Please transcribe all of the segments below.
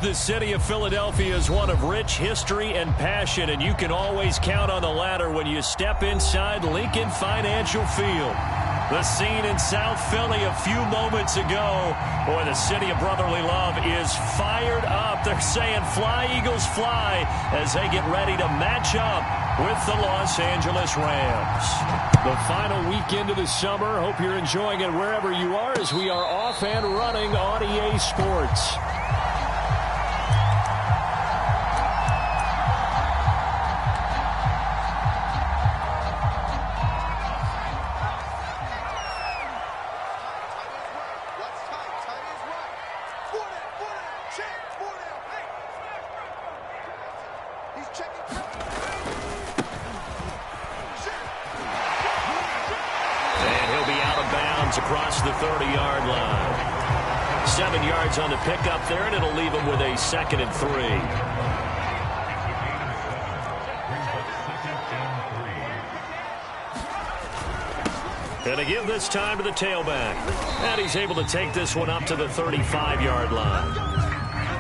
The city of Philadelphia is one of rich history and passion, and you can always count on the latter when you step inside Lincoln Financial Field. The scene in South Philly a few moments ago. Boy, the city of brotherly love is fired up. They're saying, "Fly, Eagles, fly," as they get ready to match up with the Los Angeles Rams. The final weekend of the summer. Hope you're enjoying it wherever you are as we are off and running on EA Sports. Across the 30-yard line. 7 yards on the pickup there, and it'll leave him with a 2nd and 3. And to give this time to the tailback. And he's able to take this one up to the 35-yard line.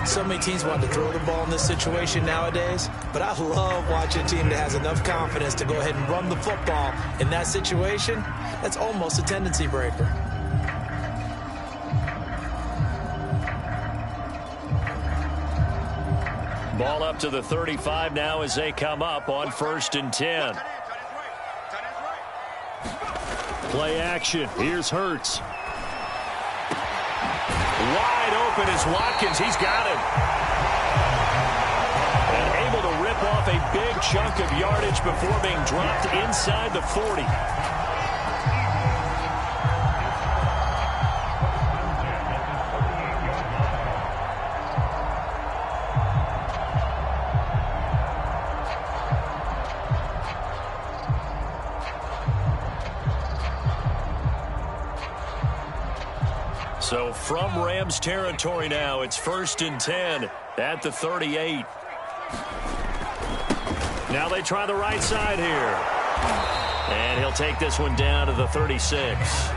So many teams want to throw the ball in this situation nowadays, but I love watching a team that has enough confidence to go ahead and run the football in that situation. That's almost a tendency breaker. Ball up to the 35 now as they come up on 1st and 10. Play action. Here's Hurts. Wide open is Watkins. He's got him. And able to rip off a big chunk of yardage before being dropped inside the 40. So from Rams territory now, it's 1st and 10 at the 38. Now they try the right side here. And he'll take this one down to the 36.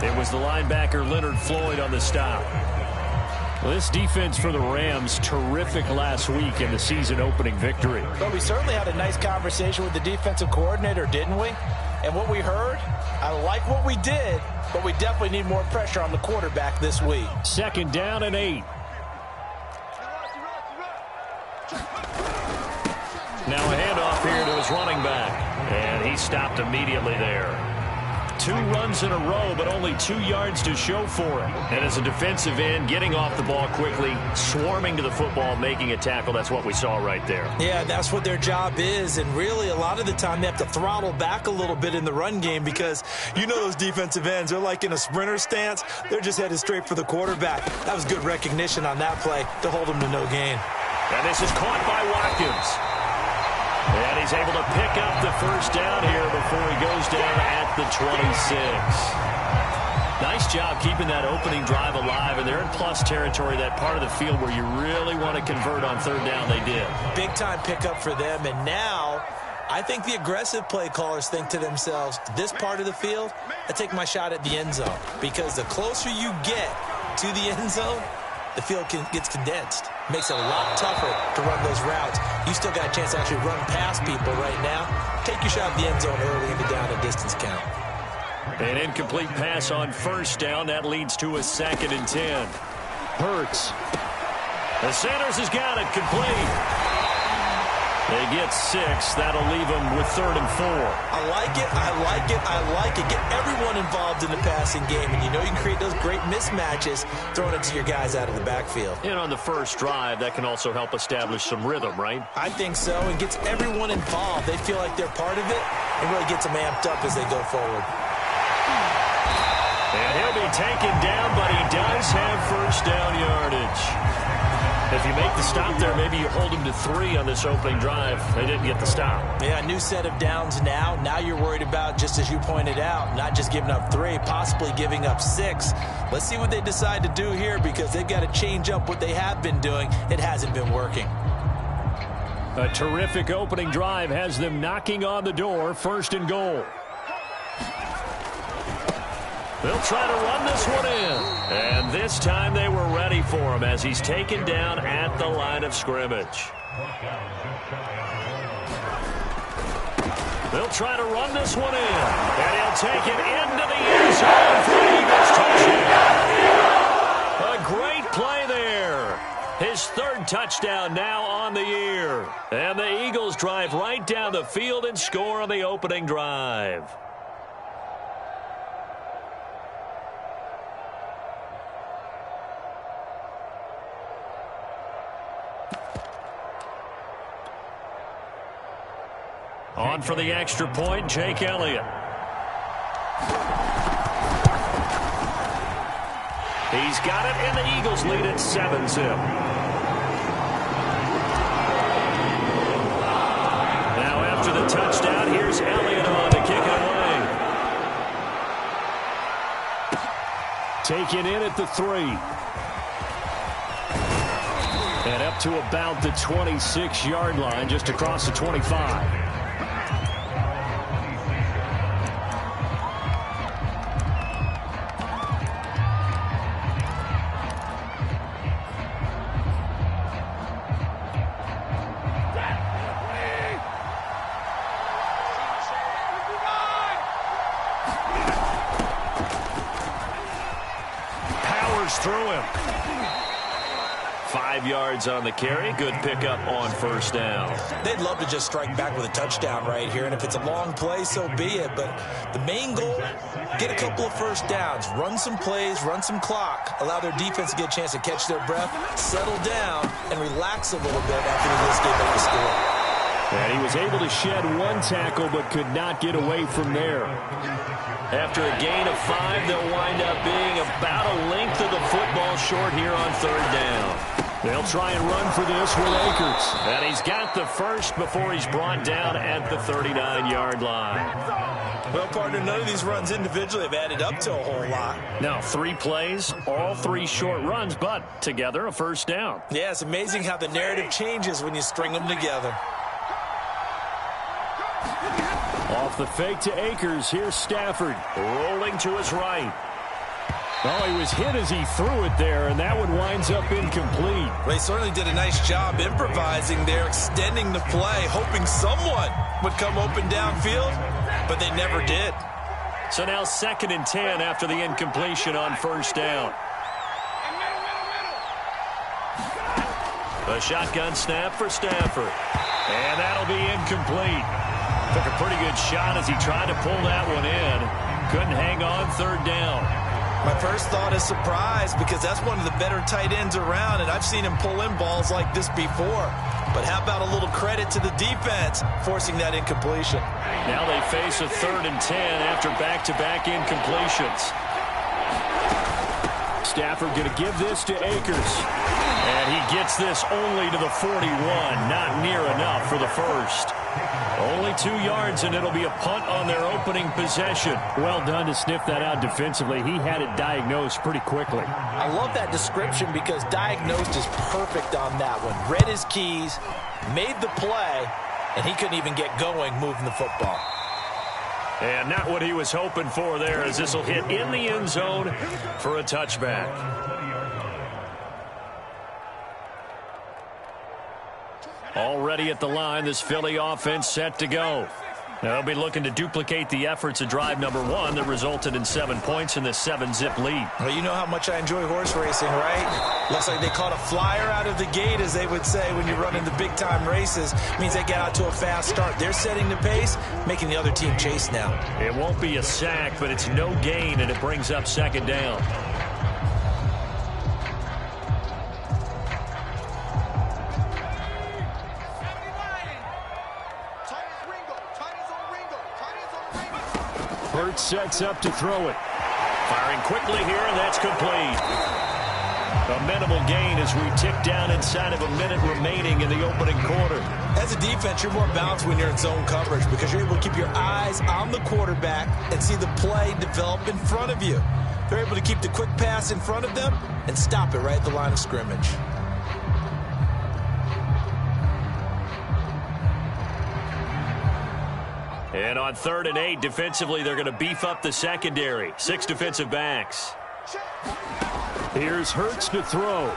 It was the linebacker Leonard Floyd on the stop. Well, this defense for the Rams, terrific last week in the season-opening victory. But we certainly had a nice conversation with the defensive coordinator, didn't we? And what we heard, I like what we did, but we definitely need more pressure on the quarterback this week. 2nd down and 8. Now a handoff here to his running back. And he stopped immediately there. 2 runs in a row, but only 2 yards to show for it. And as a defensive end, getting off the ball quickly, swarming to the football, making a tackle, that's what we saw right there. Yeah, that's what their job is. And really, a lot of the time, they have to throttle back a little bit in the run game because you know those defensive ends, they're like in a sprinter stance. They're just headed straight for the quarterback. That was good recognition on that play to hold them to no gain. And this is caught by Watkins. And he's able to pick up the 1st down here before he goes down at the 26. Nice job keeping that opening drive alive, and they're in plus territory, that part of the field where you really want to convert on 3rd down. They did. Big-time pickup for them, and now I think the aggressive play callers think to themselves, this part of the field, I take my shot at the end zone, because the closer you get to the end zone, the field gets condensed. Makes it a lot tougher to run those routes. You still got a chance to actually run past people right now. Take your shot at the end zone early in the down and distance count. An incomplete pass on 1st down. That leads to a 2nd and 10. Hurts. The Sanders has got it complete. They get 6. That'll leave them with 3rd and 4. I like it. I like it. I like it. Get everyone involved in the passing game. And you know you can create those great mismatches throwing it to your guys out of the backfield. And on the first drive, that can also help establish some rhythm, right? I think so. And gets everyone involved. They feel like they're part of it. And really gets them amped up as they go forward. And he'll be taken down, but he does have 1st down yardage. If you make the stop there, maybe you hold him to 3 on this opening drive. They didn't get the stop. Yeah, new set of downs now. Now you're worried about, just as you pointed out, not just giving up 3, possibly giving up 6. Let's see what they decide to do here because they've got to change up what they have been doing. It hasn't been working. A terrific opening drive has them knocking on the door. 1st and goal. They'll try to run this one in. And this time they were ready for him as he's taken down at the line of scrimmage. They'll try to run this one in. And he'll take it into the end zone for the Eagles touchdown. A great play there. His third touchdown now on the year. And the Eagles drive right down the field and score on the opening drive. On for the extra point, Jake Elliott. He's got it, and the Eagles lead at 7-zip. Now after the touchdown, here's Elliott on to kick it away. Taken in at the 3. And up to about the 26-yard line, just across the 25. Through him. 5 yards on the carry. Good pickup on first down. They'd love to just strike back with a touchdown right here, and if it's a long play, so be it. But the main goal, get a couple of first downs, run some plays, run some clock, allow their defense to get a chance to catch their breath, settle down, and relax a little bit after they just gave up the score. And he was able to shed one tackle but could not get away from there. After a gain of 5, they'll wind up being about a length of the football short here on third down. They'll try and run for this with Akers. And he's got the first before he's brought down at the 39-yard line. Well, partner, none of these runs individually have added up to a whole lot. Now, 3 plays, all 3 short runs, but together a first down. Yeah, it's amazing how the narrative changes when you string them together. Off the fake to Akers, here's Stafford, rolling to his right. Oh, he was hit as he threw it there, and that one winds up incomplete. They certainly did a nice job improvising there, extending the play, hoping someone would come open downfield, but they never did. So now 2nd and 10 after the incompletion on first down. A shotgun snap for Stafford, and that'll be incomplete. Took a pretty good shot as he tried to pull that one in. Couldn't hang on third down. My first thought is surprise because that's one of the better tight ends around, and I've seen him pull in balls like this before. But how about a little credit to the defense forcing that incompletion? Now they face a 3rd and 10 after back-to-back incompletions. Stafford going to give this to Akers. And he gets this only to the 41. Not near enough for the first. Only 2 yards, and it'll be a punt on their opening possession. Well done to sniff that out defensively. He had it diagnosed pretty quickly. I love that description because diagnosed is perfect on that one. Read his keys, made the play, and he couldn't even get going moving the football. And not what he was hoping for there, as this will hit in the end zone for a touchback. Already at the line, this Philly offense set to go. They'll be looking to duplicate the efforts of drive number 1 that resulted in 7 points in this 7-zip lead. Well, you know how much I enjoy horse racing, right? Looks like they caught a flyer out of the gate, as they would say when you're running the big-time races. It means they get out to a fast start. They're setting the pace, making the other team chase now. It won't be a sack, but it's no gain, and it brings up 2nd down. Hurts sets up to throw it. Firing quickly here, and that's complete. A minimal gain as we tick down inside of a minute remaining in the opening quarter. As a defense, you're more balanced when you're in zone coverage because you're able to keep your eyes on the quarterback and see the play develop in front of you. They're able to keep the quick pass in front of them and stop it right at the line of scrimmage. And on 3rd and 8, defensively, they're going to beef up the secondary. 6 defensive backs. Here's Hurts to throw.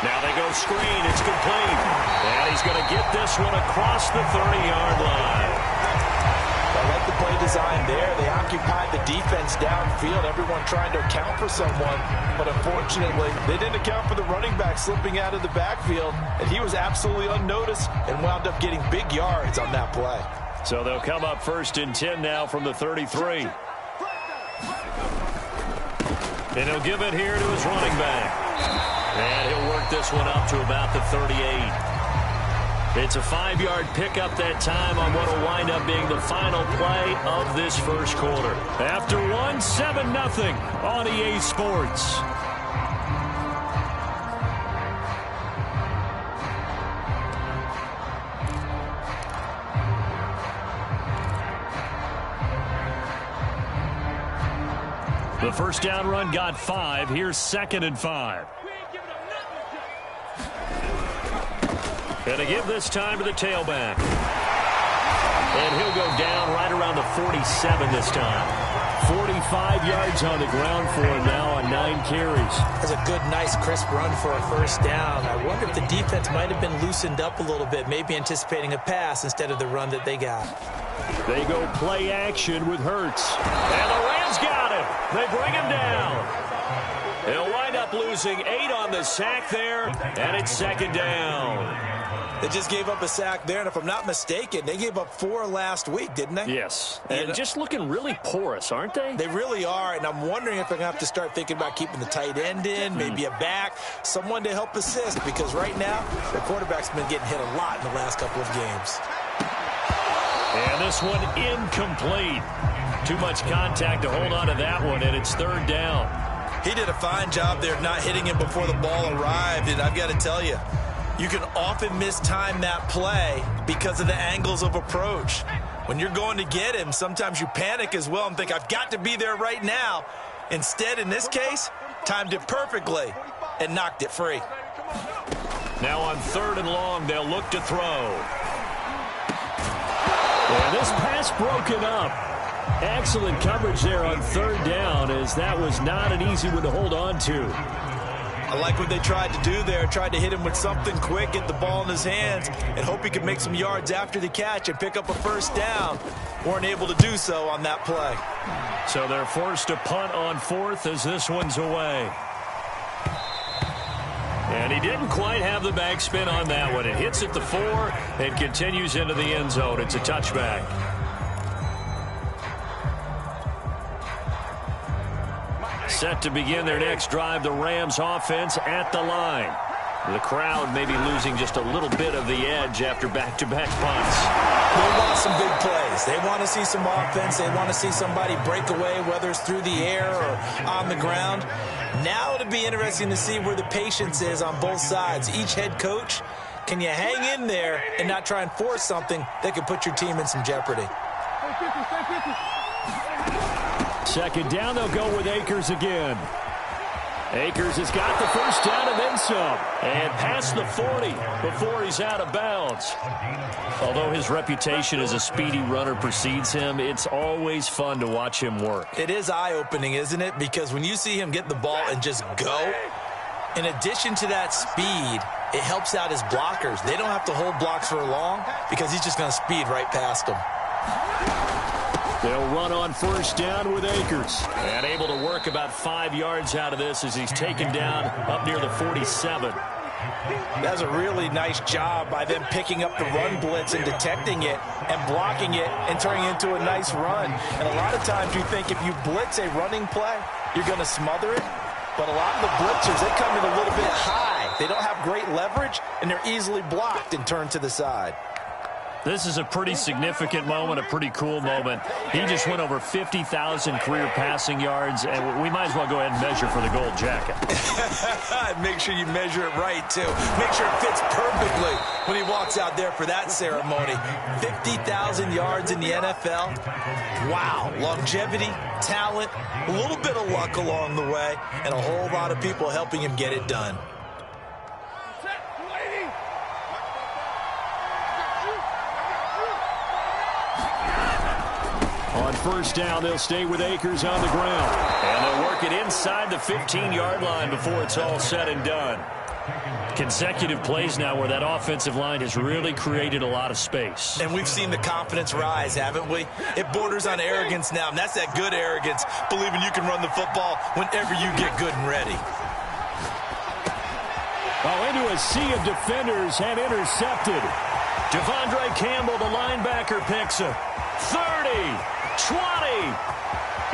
Now they go screen. It's complete. And he's going to get this one across the 30-yard line. I like the play design there. They occupied the defense downfield, everyone trying to account for someone, but unfortunately, they didn't account for the running back slipping out of the backfield, and he was absolutely unnoticed and wound up getting big yards on that play. So they'll come up 1st and 10 now from the 33. And he'll give it here to his running back. And he'll work this one up to about the 38. It's a 5-yard pickup that time on what will wind up being the final play of this first quarter. After 1, 7-0 on EA Sports. The first down run got 5. Here's 2nd and 5. And to give this time to the tailback. And he'll go down right around the 47 this time. 45 yards on the ground for him now on 9 carries. That's a good, nice, crisp run for a first down. I wonder if the defense might have been loosened up a little bit, maybe anticipating a pass instead of the run that they got. They go play action with Hurts. And the Rams got him. They bring him down. They'll wind up losing 8 on the sack there, and it's 2nd down. They just gave up a sack there, and if I'm not mistaken, they gave up 4 last week, didn't they? Yes, and just looking really porous, aren't they? They really are, and I'm wondering if they're going to have to start thinking about keeping the tight end in, maybe a back, someone to help assist, because right now, the quarterback's been getting hit a lot in the last couple of games. And this one incomplete. Too much contact to hold on to that one, and it's 3rd down. He did a fine job there not hitting him before the ball arrived, and I've got to tell you, you can often mistime that play because of the angles of approach. When you're going to get him, sometimes you panic as well and think, I've got to be there right now. Instead, in this case, timed it perfectly and knocked it free. Now on 3rd and long, they'll look to throw. And this pass broken up. Excellent coverage there on 3rd down, as that was not an easy one to hold on to. I like what they tried to do there, tried to hit him with something quick, get the ball in his hands, and hope he could make some yards after the catch and pick up a first down. Weren't able to do so on that play. So they're forced to punt on 4th as this one's away. And he didn't quite have the backspin on that one. It hits at the 4 and continues into the end zone. It's a touchback. Set to begin their next drive, the Rams offense at the line. The crowd may be losing just a little bit of the edge after back-to-back punts. They want some big plays. They want to see some offense. They want to see somebody break away, whether it's through the air or on the ground. Now it'll be interesting to see where the patience is on both sides. Each head coach, can you hang in there and not try and force something that could put your team in some jeopardy? 2nd down, they'll go with Akers again. Akers has got the first down and then some. And past the 40 before he's out of bounds. Although his reputation as a speedy runner precedes him, it's always fun to watch him work. It is eye-opening, isn't it? Because when you see him get the ball and just go, in addition to that speed, it helps out his blockers. They don't have to hold blocks for long because he's just going to speed right past them. They'll run on first down with Akers. And able to work about 5 yards out of this as he's taken down up near the 47. That's a really nice job by them picking up the run blitz and detecting it and blocking it and turning it into a nice run. And a lot of times you think if you blitz a running play, you're going to smother it. But a lot of the blitzers, they come in a little bit high. They don't have great leverage, and they're easily blocked and turned to the side. This is a pretty significant moment, a pretty cool moment. He just went over 50,000 career passing yards, and we might as well go ahead and measure for the gold jacket. Make sure you measure it right, too. Make sure it fits perfectly when he walks out there for that ceremony. 50,000 yards in the NFL. Wow. Longevity, talent, a little bit of luck along the way, and a whole lot of people helping him get it done. On first down, they'll stay with Akers on the ground. And they'll work it inside the 15-yard line before it's all said and done. Consecutive plays now where that offensive line has really created a lot of space. And we've seen the confidence rise, haven't we? It borders on arrogance now, and that's that good arrogance, believing you can run the football whenever you get good and ready. Into a sea of defenders and intercepted. Devondre Campbell, the linebacker, picks it. 30, 20.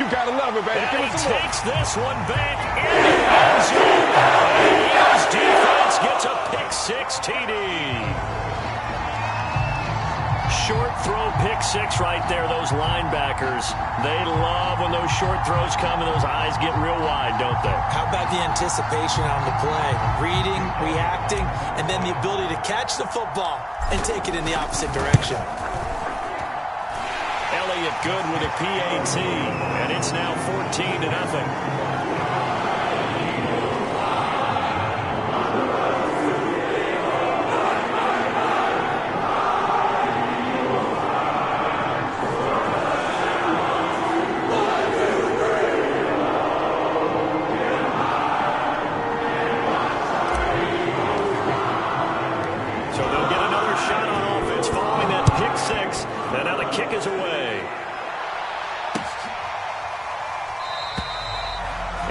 You got to love it, baby. And he takes this one back in the end zone. And the Eagles defense gets a pick-6 TD. Short throw pick-6 right there. Those linebackers, they love when those short throws come and those eyes get real wide, don't they? How about the anticipation on the play? Reading, reacting, and then the ability to catch the football and take it in the opposite direction. Elliott good with a PAT, and it's now 14-0.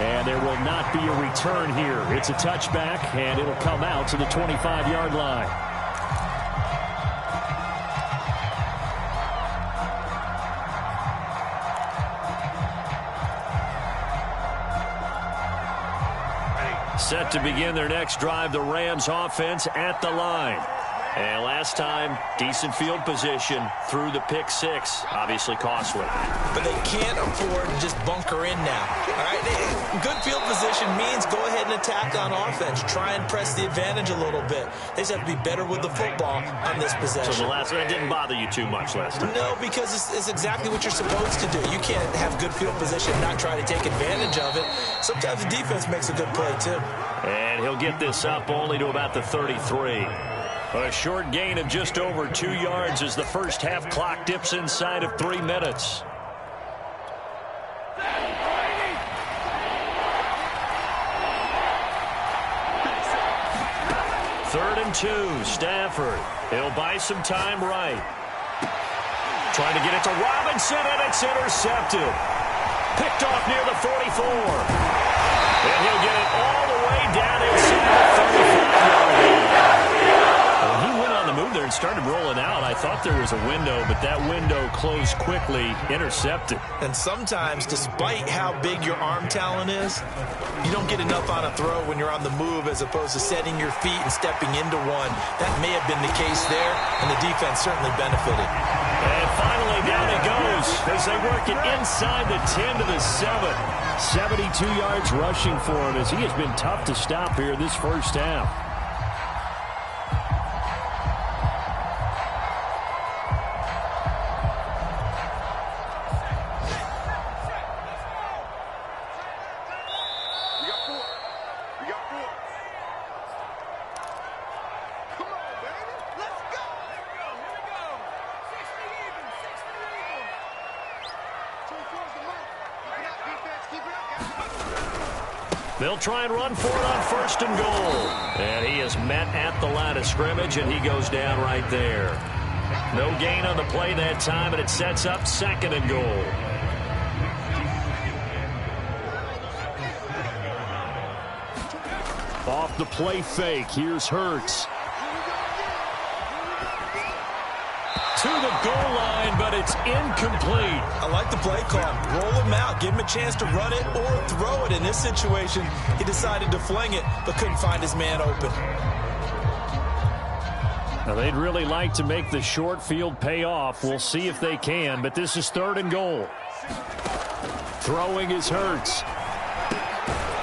And there will not be a return here. It's a touchback, and it'll come out to the 25-yard line. Set to begin their next drive, the Rams offense at the line. And last time, decent field position through the pick-6. Obviously costly. But they can't afford to just bunker in now. All right? Good field position means go ahead and attack on offense. Try and press the advantage a little bit. They just have to be better with the football on this possession. So the last one didn't bother you too much last time? No, because it's exactly what you're supposed to do. You can't have good field position and not try to take advantage of it. Sometimes the defense makes a good play, too. And he'll get this up only to about the 33. A short gain of just over 2 yards as the first half clock dips inside of 3 minutes. Third and 2, Stafford. He'll buy some time right. Trying to get it to Robinson, and it's intercepted. Picked off near the 44. And he'll get it all the way down inside the 35-yard line. When he went on the move there and started rolling out, I thought there was a window, but that window closed quickly, intercepted. And sometimes, despite how big your arm talent is, you don't get enough on a throw when you're on the move as opposed to setting your feet and stepping into one. That may have been the case there, and the defense certainly benefited. And finally, down it goes as they work it inside the 10 to the 7. 72 yards rushing for him as he has been tough to stop here this first half. They'll try and run for it on first and goal. And he is met at the line of scrimmage, and he goes down right there. No gain on the play that time, and it sets up second and goal. Off the play fake, here's Hurts. To the goal line, but it's incomplete. I like the play call. Roll him out. Give him a chance to run it or throw it. In this situation, he decided to fling it, but couldn't find his man open. Now, they'd really like to make the short field pay off. We'll see if they can, but this is third and goal. Throwing is Hurts.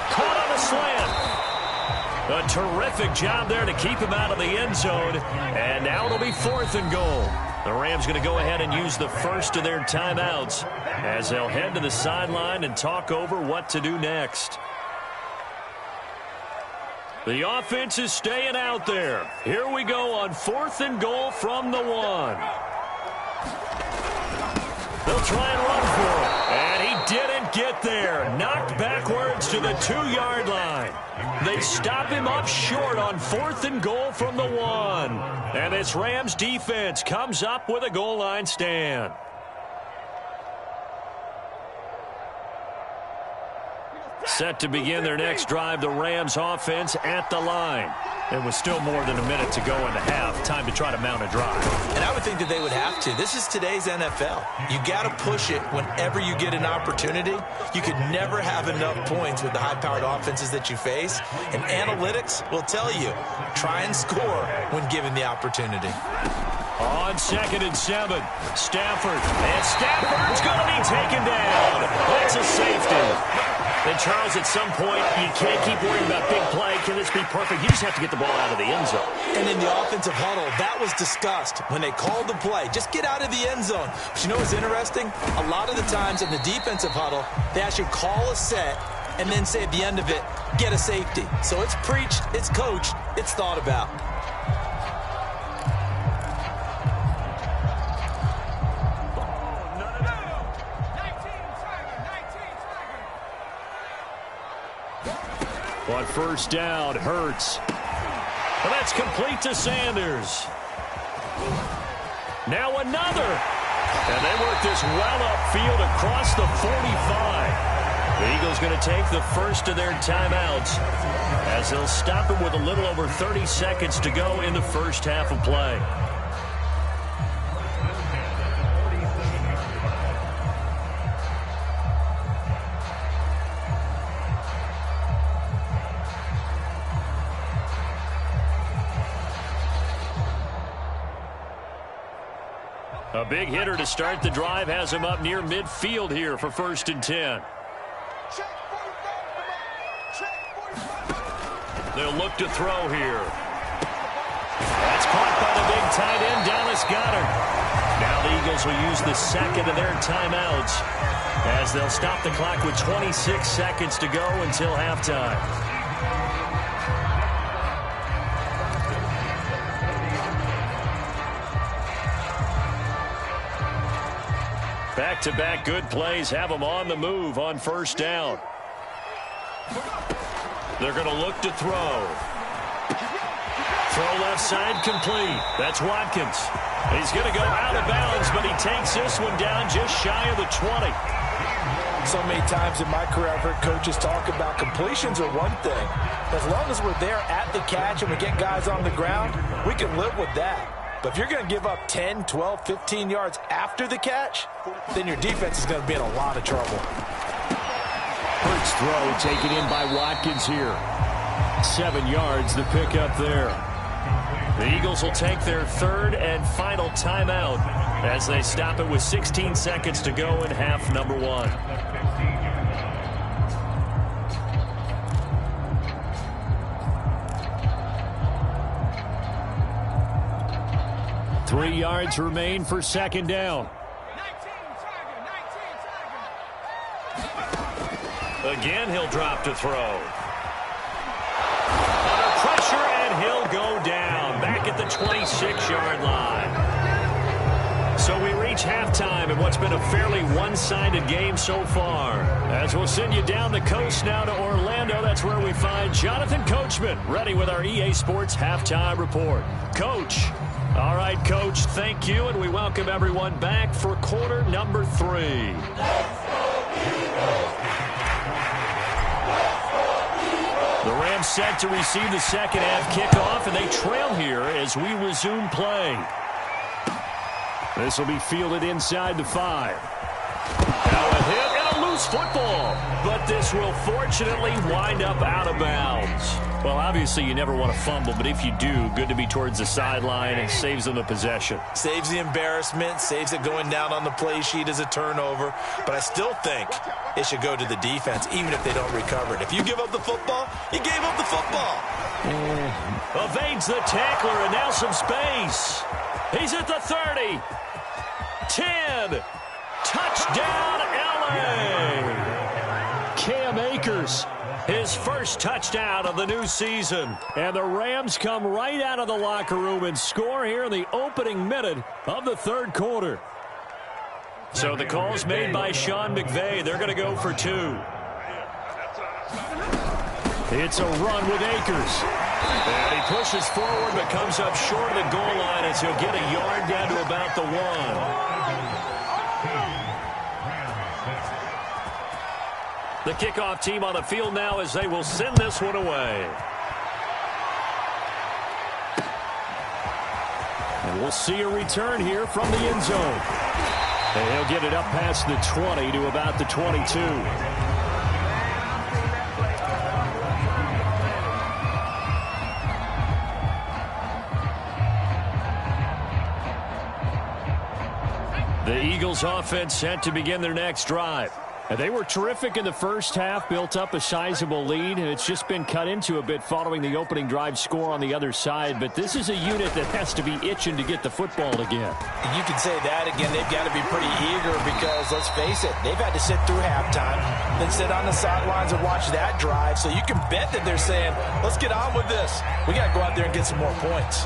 Caught on a slant. A terrific job there to keep him out of the end zone. And now it'll be fourth and goal. The Rams going to go ahead and use the first of their timeouts as they'll head to the sideline and talk over what to do next. The offense is staying out there. Here we go on fourth and goal from the 1. They'll try and run quite get there. Knocked backwards to the 2-yard line. They stop him up short on 4th and goal from the 1. And this Rams defense comes up with a goal line stand. Set to begin their next drive, the Rams offense at the line. It was still more than a minute to go in the half. Time to try to mount a drive. And I would think that they would have to. This is today's NFL. You got to push it whenever you get an opportunity. You could never have enough points with the high-powered offenses that you face. And analytics will tell you, try and score when given the opportunity. On 2nd and 7, Stafford. And Stafford's going to be taken down. That's a safety. And, Charles, at some point, you can't keep worrying about big play. Can this be perfect? You just have to get the ball out of the end zone. And in the offensive huddle, that was discussed when they called the play. Just get out of the end zone. But you know what's interesting? A lot of the times in the defensive huddle, they actually call a set and then say at the end of it, get a safety. So it's preached, it's coached, it's thought about. On 1st down, Hurts. Well, that's complete to Sanders. Now another. And they work this well upfield across the 45. The Eagles going to take the first of their timeouts as they'll stop it with a little over 30 seconds to go in the first half of play. A big hitter to start the drive has him up near midfield here for 1st and 10. They'll look to throw here. That's caught by the big tight end, Dallas Goedert. Now the Eagles will use the second of their timeouts as they'll stop the clock with 26 seconds to go until halftime. Back-to-back good plays have them on the move on 1st down. They're going to look to throw. Throw left side complete. That's Watkins. He's going to go out of bounds, but he takes this one down just shy of the 20. So many times in my career I've heard coaches talk about completions are one thing. As long as we're there at the catch and we get guys on the ground, we can live with that. But if you're going to give up 10, 12, 15 yards after the catch, then your defense is going to be in a lot of trouble. Hurts throw taken in by Watkins here. 7 yards the pickup there. The Eagles will take their third and final timeout as they stop it with 16 seconds to go in half number 1. 3 yards remain for 2nd down. Again, he'll drop to throw. Under pressure, and he'll go down. Back at the 26-yard line. So we reach halftime in what's been a fairly one-sided game so far. As we'll send you down the coast now to Orlando, that's where we find Jonathan Coachman, ready with our EA Sports Halftime Report. Coach. All right, Coach, thank you, and we welcome everyone back for quarter number 3. The Rams set to receive the second half kickoff, and they trail here as we resume play. This will be fielded inside the 5. Now a hit and a loose football, but this will fortunately wind up out of bounds. Well, obviously you never want to fumble, but if you do, good to be towards the sideline and saves them the possession. Saves the embarrassment, saves it going down on the play sheet as a turnover, but I still think it should go to the defense, even if they don't recover it. If you give up the football, you gave up the football. Evades the tackler, and now some space. He's at the 30. 10. Touchdown, LA. Cam Akers, his first touchdown of the new season. And the Rams come right out of the locker room and score here in the opening minute of the third quarter. So the call's made by Sean McVay. They're going to go for 2. It's a run with Akers. And he pushes forward but comes up short of the goal line as he'll get a yard down to about the 1. The kickoff team on the field now as they will send this one away. And we'll see a return here from the end zone. And he'll get it up past the 20 to about the 22. The Eagles offense set to begin their next drive. And they were terrific in the first half, built up a sizable lead, and it's just been cut into a bit following the opening drive score on the other side. But this is a unit that has to be itching to get the football again. You can say that again. They've got to be pretty eager because, let's face it, they've had to sit through halftime, then sit on the sidelines and watch that drive. So you can bet that they're saying, let's get on with this. We got to go out there and get some more points.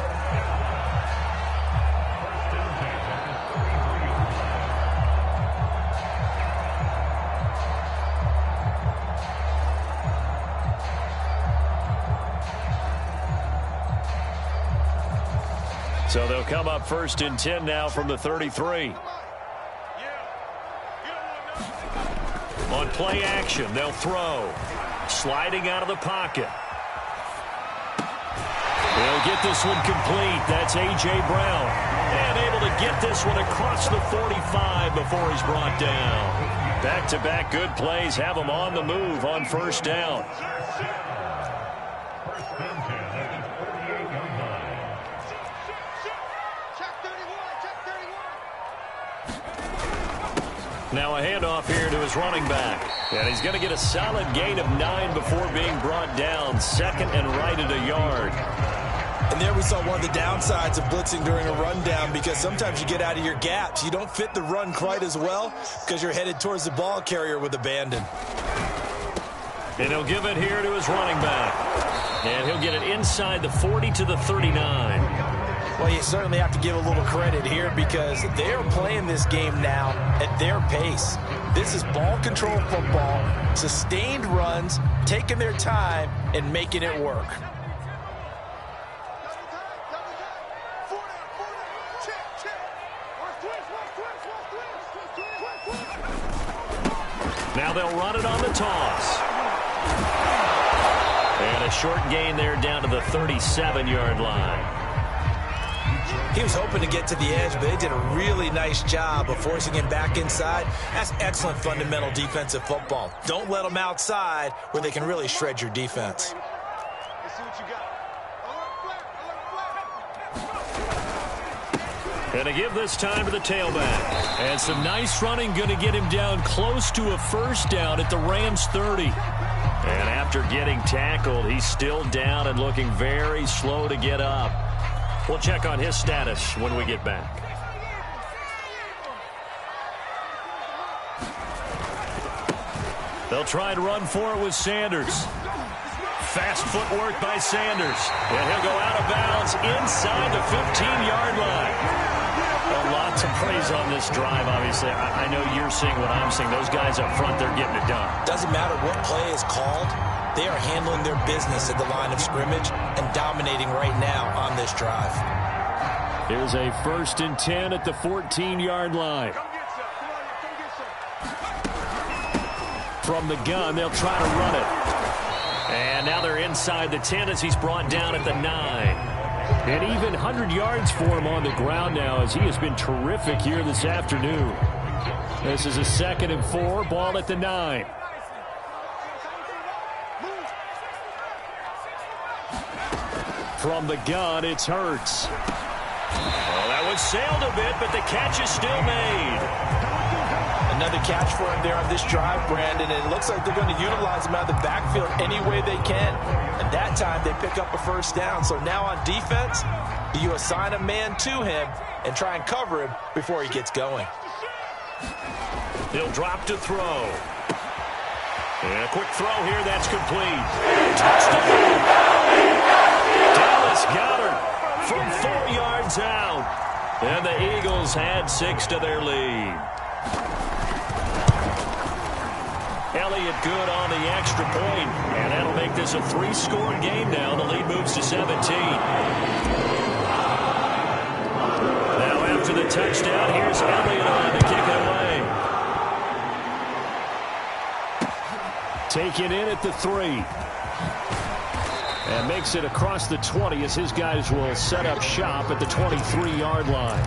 So they'll come up 1st and 10 now from the 33. On play action, they'll throw. Sliding out of the pocket. They'll get this one complete. That's A.J. Brown. And able to get this one across the 45 before he's brought down. Back-to-back good plays have him on the move on 1st down. Now a handoff here to his running back. And he's going to get a solid gain of 9 before being brought down. 2nd and right at a yard. And there we saw one of the downsides of blitzing during a rundown, because sometimes you get out of your gaps. You don't fit the run quite as well because you're headed towards the ball carrier with abandon. And he'll give it here to his running back. And he'll get it inside the 40 to the 39. Well, you certainly have to give a little credit here because they are playing this game now at their pace. This is ball control football, sustained runs, taking their time, and making it work. Now they'll run it on the toss. And a short gain there down to the 37-yard line. He was hoping to get to the edge, but they did a really nice job of forcing him back inside. That's excellent fundamental defensive football. Don't let them outside where they can really shred your defense. And to give this time to the tailback. And some nice running, going to get him down close to a 1st down at the Rams 30. And after getting tackled, he's still down and looking very slow to get up. We'll check on his status when we get back. They'll try and run for it with Sanders. Fast footwork by Sanders. And he'll go out of bounds inside the 15-yard line. A lot to praise on this drive, obviously. I know you're seeing what I'm seeing. Those guys up front, they're getting it done. Doesn't matter what play is called. They are handling their business at the line of scrimmage and dominating right now on this drive. Here's a 1st and 10 at the 14-yard line. From the gun, they'll try to run it. And now they're inside the 10 as he's brought down at the 9. And even 100 yards for him on the ground now as he has been terrific here this afternoon. This is a 2nd and 4, ball at the 9. From the gun, it's Hurts. Well, that one sailed a bit, but the catch is still made. Another catch for him there on this drive, Brandon, and it looks like they're going to utilize him out of the backfield any way they can. And that time, they pick up a 1st down. So now on defense, you assign a man to him and try and cover him before he gets going. He'll drop to throw. And a quick throw here, that's complete. Touchdown! Dallas Goedert from 4 yards out. And the Eagles add 6 to their lead. Elliott good on the extra point, and that'll make this a 3-score game now. The lead moves to 17. Now after the touchdown, here's Elliott on to kick it away. Taken in at the 3. And makes it across the 20 as his guys will set up shop at the 23-yard line.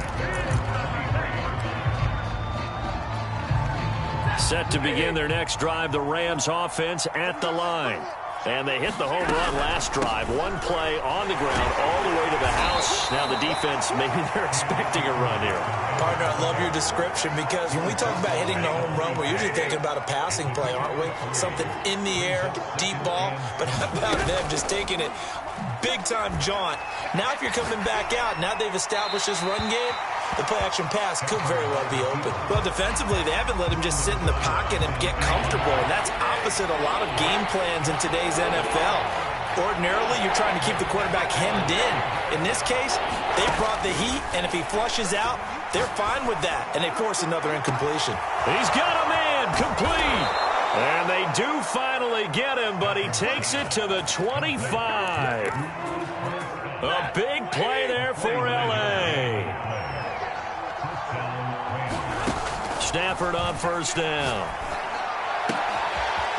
Set to begin their next drive, the Rams offense at the line. And they hit the home run last drive. One play on the ground all the way to the house. Now the defense, maybe they're expecting a run here. Partner, I love your description because when we talk about hitting the home run, we're usually thinking about a passing play, aren't we? Something in the air, deep ball. But how about them just taking it big-time jaunt? Now if you're coming back out, now they've established this run game, the play-action pass could very well be open. Well, defensively, they haven't let him just sit in the pocket and get comfortable, and that's opposite a lot of game plans in today's NFL. Ordinarily, you're trying to keep the quarterback hemmed in. In this case, they brought the heat, and if he flushes out, they're fine with that, and they force another incompletion. He's got a man, complete. And they do finally get him, but he takes it to the 25. A big play there for L.A. Stafford on first down.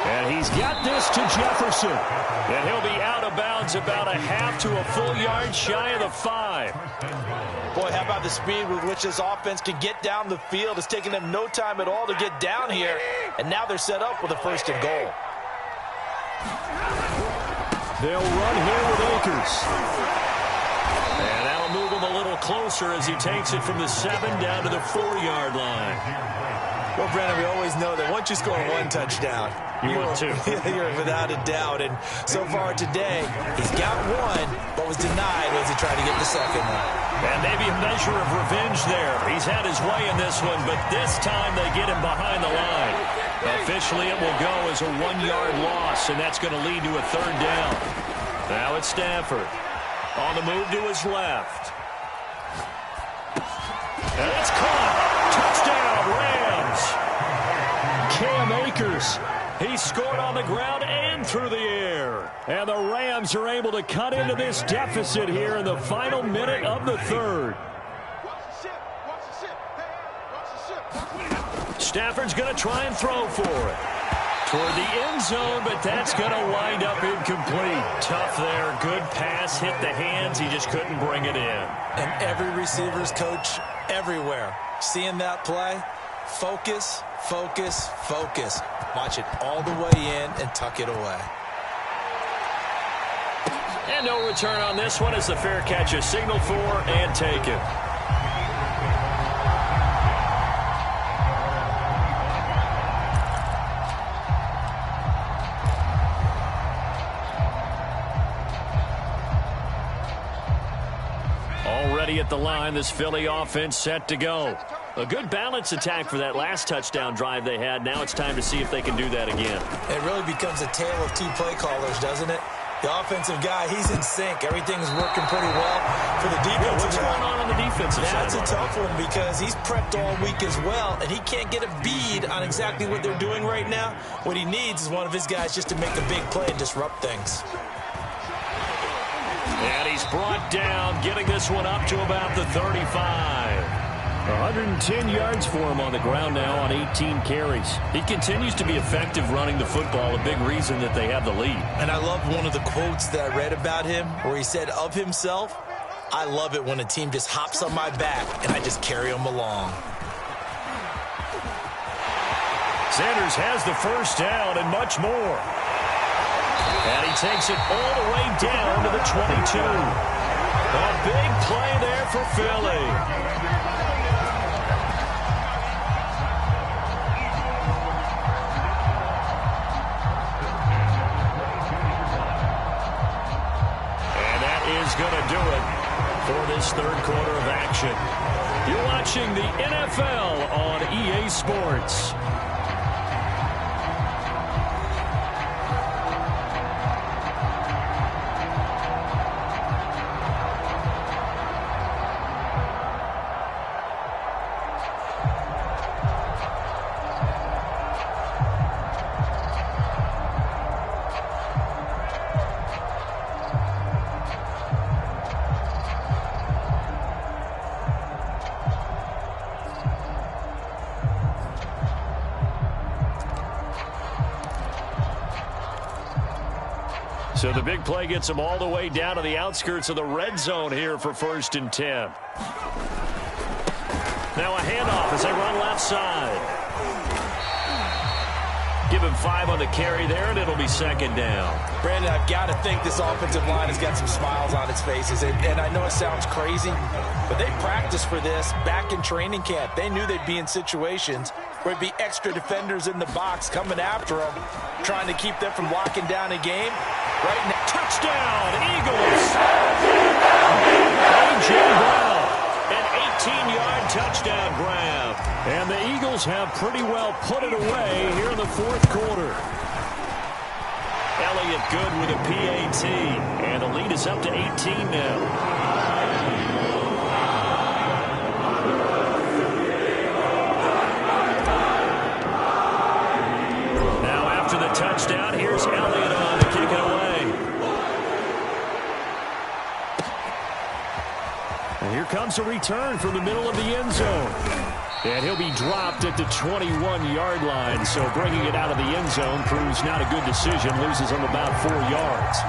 And he's got this to Jefferson. And he'll be out of bounds about a half to a full yard shy of the 5. Boy, how about the speed with which this offense can get down the field? It's taking them no time at all to get down here. And now they're set up with a 1st and goal. They'll run here with Akers. And that'll move him a little closer as he takes it from the 7 down to the 4-yard line. Well, Brennan, we always know that once you score one touchdown, you want two. You're without a doubt. And so far today, he's got one, but was denied as he tried to get the second one. And maybe a measure of revenge there. He's had his way in this one, but this time they get him behind the line. Officially, it will go as a 1-yard loss, and that's going to lead to a 3rd down. Now it's Stafford. On the move to his left. And it's caught. Touchdown, Rams. Cam Akers. He scored on the ground and through the air. And the Rams are able to cut into this deficit here in the final minute of the 3rd. Stafford's going to try and throw for it. Toward the end zone, but that's going to wind up incomplete. Tough there. Good pass. Hit the hands. He just couldn't bring it in. And every receiver's coach everywhere, seeing that play, focus, focus, focus. Watch it all the way in and tuck it away. And no return on this one as the fair catch is signaled for and taken. Already at the line, this Philly offense set to go. A good balance attack for that last touchdown drive they had. Now it's time to see if they can do that again. It really becomes a tale of 2 play callers, doesn't it? The offensive guy, he's in sync. Everything's working pretty well for the defensive guy. What's going on the defensive side? That's a tough one because he's prepped all week as well, and he can't get a bead on exactly what they're doing right now. What he needs is one of his guys just to make a big play and disrupt things. And he's brought down, getting this one up to about the 35. 110 yards for him on the ground now on 18 carries. He continues to be effective running the football, a big reason that they have the lead. And I love one of the quotes that I read about him where he said of himself, "I love it when a team just hops on my back and I just carry them along." Sanders has the 1st down and much more. And he takes it all the way down to the 22. A big play there for Philly. Is going to do it for this 3rd quarter of action. You're watching the NFL on EA Sports. So the big play gets them all the way down to the outskirts of the red zone here for 1st and 10. Now a handoff as they run left side. Give him 5 on the carry there, and it'll be 2nd down. Brandon, I've got to think this offensive line has got some smiles on its faces. And I know it sounds crazy, but they practiced for this back in training camp. They knew they'd be in situations where it'd be extra defenders in the box coming after them, trying to keep them from locking down a game. Right now, touchdown, Eagles! A.J. Brown, an 18-yard touchdown grab. And the Eagles have pretty well put it away here in the 4th quarter. Elliott good with a PAT, and the lead is up to 18 now. Now after the touchdown, here's Elliott on to kick it away. And here comes a return from the middle of the end zone. And he'll be dropped at the 21-yard line, so bringing it out of the end zone proves not a good decision, loses him about 4 yards.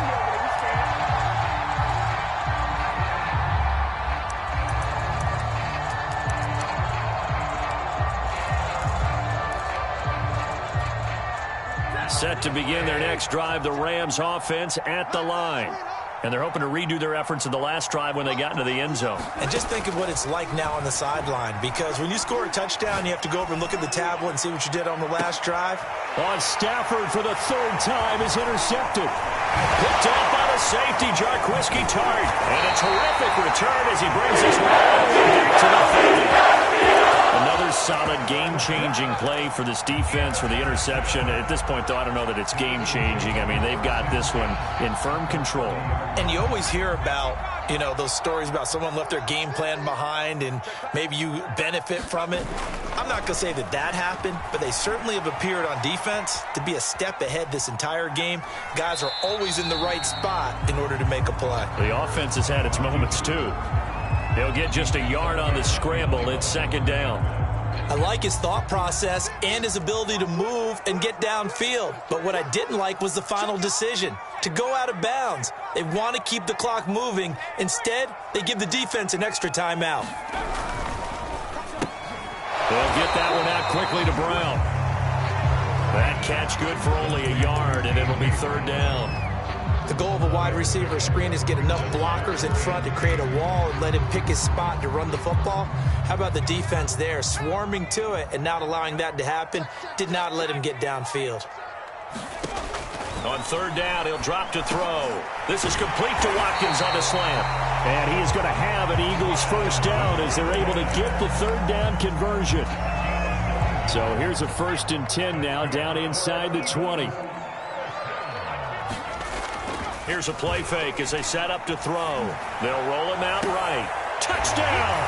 Set to begin their next drive, the Rams offense at the line. And they're hoping to redo their efforts in the last drive when they got into the end zone. And just think of what it's like now on the sideline, because when you score a touchdown, you have to go over and look at the tablet and see what you did on the last drive. On Stafford for the 3rd time is intercepted. Picked off by the safety, Jarquiski Tart. And a terrific return as he brings this one all the way back to the 30. Another solid game-changing play for this defense for the interception. At this point, though, I don't know that it's game-changing. I mean, they've got this one in firm control. And you always hear about, you know, those stories about someone left their game plan behind and maybe you benefit from it. I'm not going to say that that happened, but they certainly have appeared on defense to be a step ahead this entire game. Guys are always in the right spot in order to make a play. The offense has had its moments, too. They'll get just a yard on the scramble. It's 2nd down. I like his thought process and his ability to move and get downfield. But what I didn't like was the final decision, to go out of bounds. They want to keep the clock moving. Instead, they give the defense an extra timeout. They'll get that one out quickly to Brown. That catch good for only a yard, and it'll be 3rd down. The goal of a wide receiver screen is get enough blockers in front to create a wall and let him pick his spot to run the football. How about the defense there, swarming to it and not allowing that to happen? Did not let him get downfield. On 3rd down, he'll drop to throw. This is complete to Watkins on the slant. And he is going to have an Eagles 1st down as they're able to get the 3rd down conversion. So here's a 1st and 10 now, down inside the 20. Here's a play fake as they set up to throw. They'll roll him out right. Touchdown!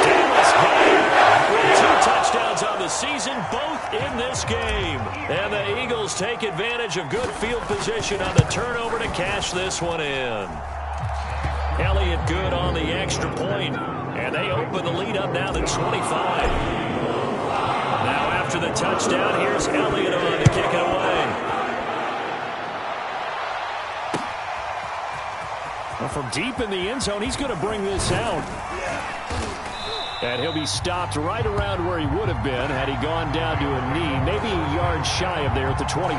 Dallas Goedert with 2 touchdowns on the season, both in this game. And the Eagles take advantage of good field position on the turnover to cash this one in. Elliott good on the extra point, and they open the lead up now to 25. Now after the touchdown, here's Elliott on to kick it away. Well, from deep in the end zone, he's going to bring this out. And he'll be stopped right around where he would have been had he gone down to a knee, maybe a yard shy of there at the 24.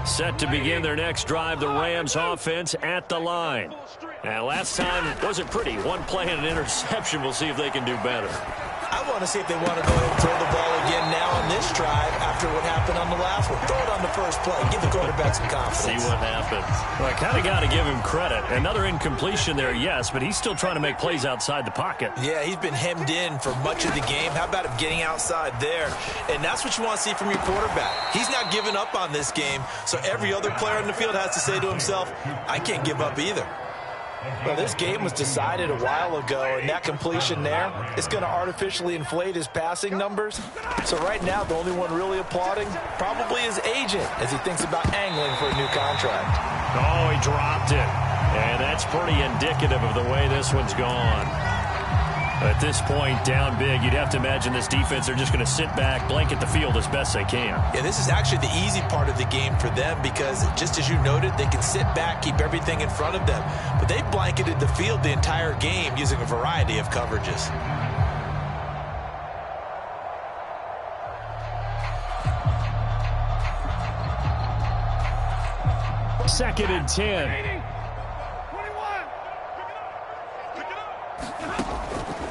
Set to begin their next drive, the Rams offense at the line. Now, last time wasn't pretty. One play and an interception. We'll see if they can do better. I want to see if they want to go ahead and throw the ball again now on this drive after what happened on the last one. Throw it on the first play. Give the quarterback some confidence. See what happens. Well, I kind of got to give him credit. Another incompletion there, yes, but he's still trying to make plays outside the pocket. Yeah, he's been hemmed in for much of the game. How about him getting outside there? And that's what you want to see from your quarterback. He's not giving up on this game, so every other player in the field has to say to himself, I can't give up either. Well, this game was decided a while ago, and that completion there is going to artificially inflate his passing numbers. So right now, the only one really applauding probably his agent as he thinks about angling for a new contract. Oh, he dropped it. And that's pretty indicative of the way this one's gone. At this point, down big, you'd have to imagine this defense, they're just going to sit back, blanket the field as best they can. Yeah, this is actually the easy part of the game for them because, just as you noted, they can sit back, keep everything in front of them. But they've blanketed the field the entire game using a variety of coverages. Second and 10.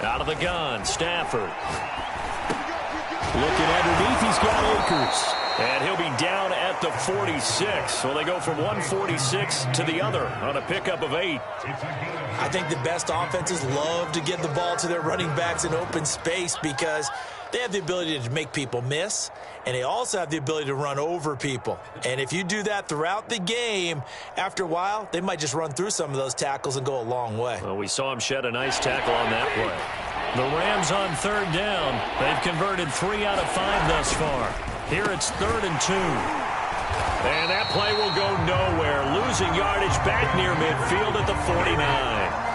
Out of the gun, Stafford. Looking underneath, he's got Akers. And he'll be down at the 46. So they go from 146 to the other on a pickup of 8. I think the best offenses love to get the ball to their running backs in open space because they have the ability to make people miss, and they also have the ability to run over people. And if you do that throughout the game, after a while, they might just run through some of those tackles and go a long way. Well, we saw him shed a nice tackle on that play. The Rams on third down. They've converted 3 out of 5 thus far. Here it's 3rd and 2. And that play will go nowhere. Losing yardage back near midfield at the 49.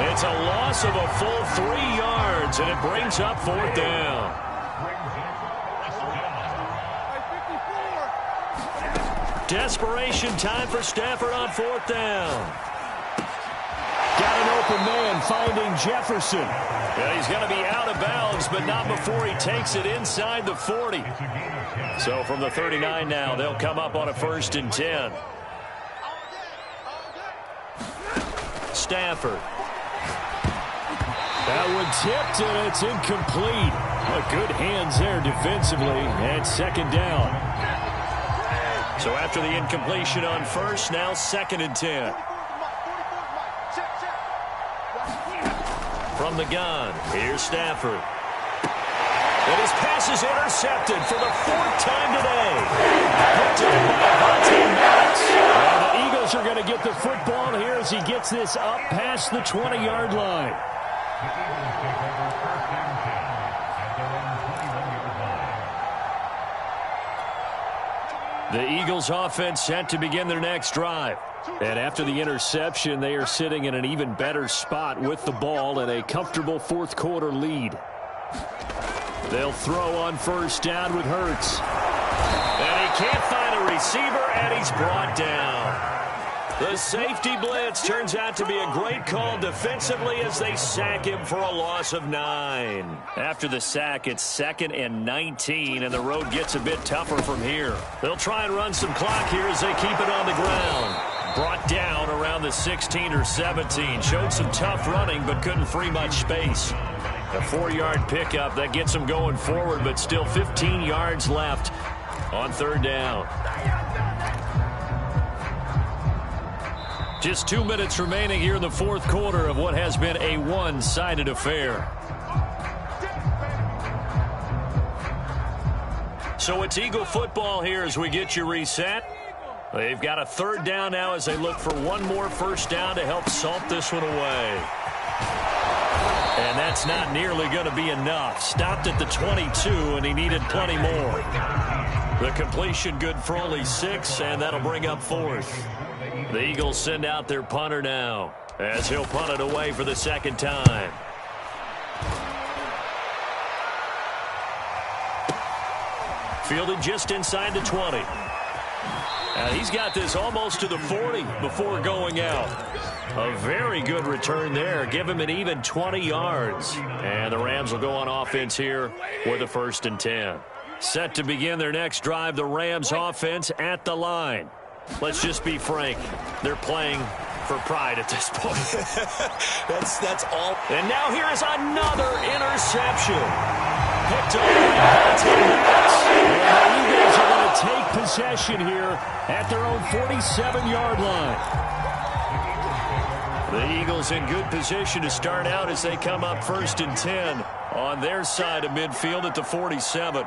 It's a loss of a full 3 yards, and it brings up 4th down. Desperation time for Stafford on 4th down. Got an open man finding Jefferson. Yeah, he's going to be out of bounds, but not before he takes it inside the 40. So from the 39 now, they'll come up on a 1st and 10. Stafford. That one tipped, and it's incomplete. Good hands there defensively, and 2nd down. So after the incompletion on 1st, now 2nd and 10. From the gun, here's Stafford. And his pass is intercepted for the 4th time today. Picked up by Vontae Maddox. And the Eagles are going to get the football here as he gets this up past the 20-yard line. The Eagles offense set to begin their next drive. And after the interception, they are sitting in an even better spot with the ball and a comfortable 4th quarter lead. They'll throw on 1st down with Hurts. And he can't find a receiver, and he's brought down. The safety blitz turns out to be a great call defensively as they sack him for a loss of 9. After the sack, it's 2nd and 19, and the road gets a bit tougher from here. They'll try and run some clock here as they keep it on the ground. Brought down around the 16 or 17. Showed some tough running, but couldn't free much space. A 4-yard pickup that gets them going forward, but still 15 yards left on 3rd down. Just 2 minutes remaining here in the 4th quarter of what has been a one-sided affair. So it's Eagle football here as we get you reset. They've got a 3rd down now as they look for one more 1st down to help salt this one away. And that's not nearly going to be enough. Stopped at the 22, and he needed plenty more. The completion good for only 6, and that'll bring up 4th. The Eagles send out their punter now as he'll punt it away for the 2nd time. Fielded just inside the 20. And he's got this almost to the 40 before going out. A very good return there. Give him an even 20 yards. And the Rams will go on offense here with a 1st and 10. Set to begin their next drive, the Rams offense at the line. Let's just be frank. They're playing for pride at this point. That's all. And now here is another interception. Picked up by Vontae Maddox. And the Eagles are going to take possession here at their own 47-yard line. The Eagles in good position to start out as they come up 1st and 10 on their side of midfield at the 47.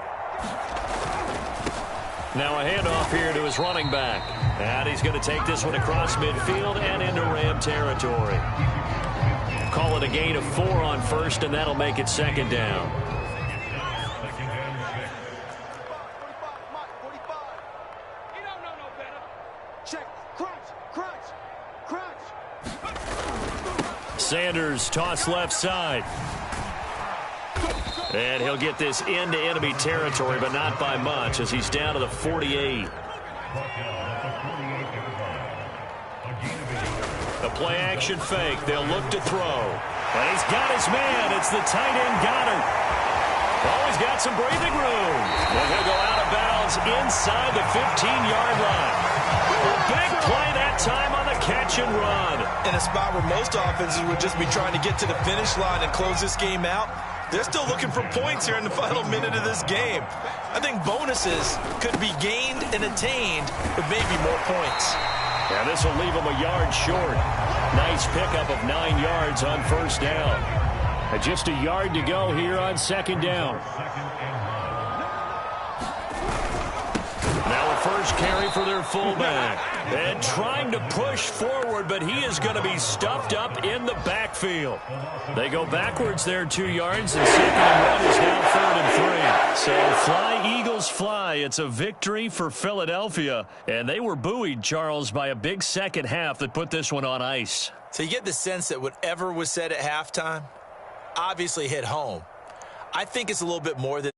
Now a handoff here to his running back. And he's going to take this one across midfield and into Ram territory. Call it a gain of 4 on 1st, and that'll make it 2nd down. Sanders toss left side. And he'll get this into enemy territory, but not by much as he's down to the 48. The play-action fake. They'll look to throw. And he's got his man. It's the tight end Goddard. Oh, he's got some breathing room. And he'll go out of bounds inside the 15-yard line. A big play that time on the catch and run. In a spot where most offenses would just be trying to get to the finish line and close this game out, they're still looking for points here in the final minute of this game. I think bonuses could be gained and attained with maybe more points. And this will leave him a yard short. Nice pickup of 9 yards on first down. And just a yard to go here on second down. Now a first carry for their fullback. And trying to push forward, but he is going to be stuffed up in the backfield. They go backwards there 2 yards, and second and 1 is now 3rd and 3. So fly, Eagles, fly. It's a victory for Philadelphia. And they were buoyed, Charles, by a big second half that put this one on ice. So you get the sense that whatever was said at halftime obviously hit home. I think it's a little bit more than